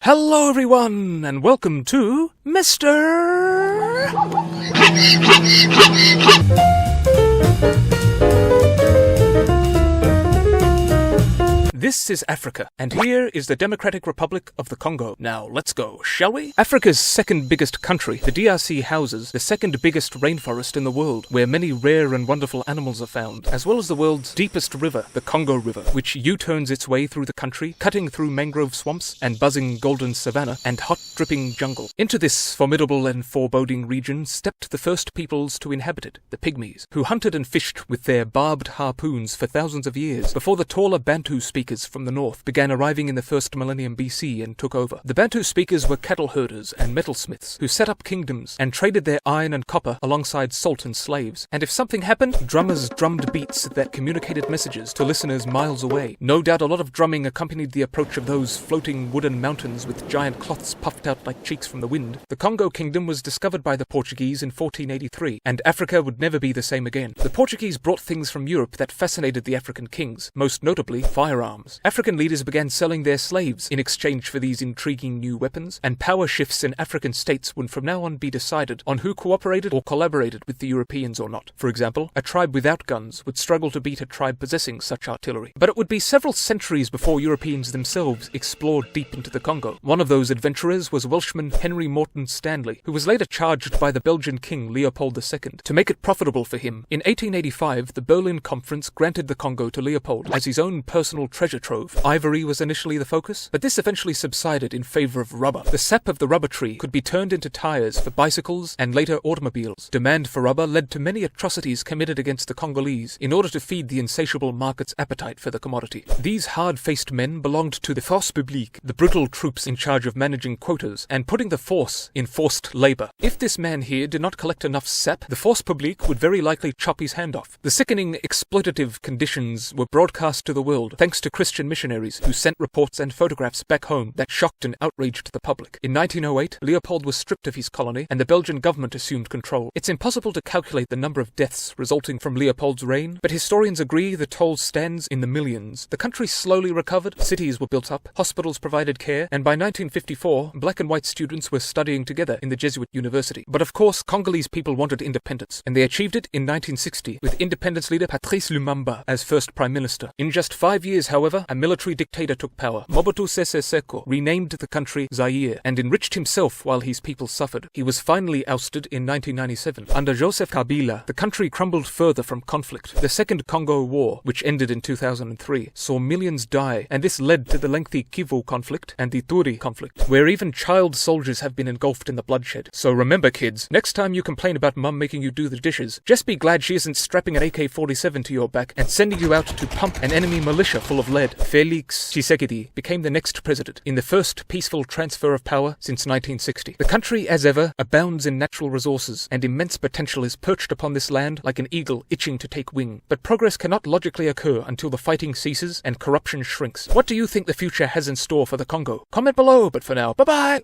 Hello everyone, and welcome to Mr. This is Africa, and here is the Democratic Republic of the Congo. Now, let's go, shall we? Africa's second biggest country, the DRC houses the second biggest rainforest in the world, where many rare and wonderful animals are found, as well as the world's deepest river, the Congo River, which U-turns its way through the country, cutting through mangrove swamps and buzzing golden savanna and hot dripping jungle. Into this formidable and foreboding region stepped the first peoples to inhabit it, the Pygmies, who hunted and fished with their barbed harpoons for thousands of years, before the taller Bantu speakers from the north began arriving in the first millennium BC and took over. The Bantu speakers were cattle herders and metalsmiths who set up kingdoms and traded their iron and copper alongside salt and slaves. And if something happened, drummers drummed beats that communicated messages to listeners miles away. No doubt a lot of drumming accompanied the approach of those floating wooden mountains with giant cloths puffed out like cheeks from the wind. The Congo kingdom was discovered by the Portuguese in 1483, and Africa would never be the same again. The Portuguese brought things from Europe that fascinated the African kings, most notably firearms. African leaders began selling their slaves in exchange for these intriguing new weapons, and power shifts in African states would from now on be decided on who cooperated or collaborated with the Europeans or not. For example, a tribe without guns would struggle to beat a tribe possessing such artillery. But it would be several centuries before Europeans themselves explored deep into the Congo. One of those adventurers was Welshman Henry Morton Stanley, who was later charged by the Belgian king Leopold II to make it profitable for him. In 1885, the Berlin Conference granted the Congo to Leopold as his own personal treasure trove. Ivory was initially the focus, but this eventually subsided in favor of rubber. The sap of the rubber tree could be turned into tires for bicycles and later automobiles. Demand for rubber led to many atrocities committed against the Congolese in order to feed the insatiable market's appetite for the commodity. These hard-faced men belonged to the force publique, the brutal troops in charge of managing quotas and putting the force in forced labor. If this man here did not collect enough sap, the force publique would very likely chop his hand off. The sickening exploitative conditions were broadcast to the world thanks to Christian missionaries who sent reports and photographs back home that shocked and outraged the public. In 1908, Leopold was stripped of his colony and the Belgian government assumed control. It's impossible to calculate the number of deaths resulting from Leopold's reign, but historians agree the toll stands in the millions. The country slowly recovered, cities were built up, hospitals provided care, and by 1954, black and white students were studying together in the Jesuit university. But of course, Congolese people wanted independence, and they achieved it in 1960 with independence leader Patrice Lumumba as first prime minister. In just 5 years, however, a military dictator took power. Mobutu Sese Seko renamed the country Zaire and enriched himself while his people suffered. He was finally ousted in 1997. Under Joseph Kabila, the country crumbled further from conflict. The Second Congo War, which ended in 2003, saw millions die, and this led to the lengthy Kivu conflict and the Turi conflict, where even child soldiers have been engulfed in the bloodshed. So remember, kids, next time you complain about mum making you do the dishes, just be glad she isn't strapping an AK-47 to your back and sending you out to pump an enemy militia full of lead. Felix Tshisekedi became the next president in the first peaceful transfer of power since 1960. The country, as ever, abounds in natural resources, and immense potential is perched upon this land like an eagle itching to take wing. But progress cannot logically occur until the fighting ceases and corruption shrinks. What do you think the future has in store for the Congo? Comment below, but for now, bye-bye!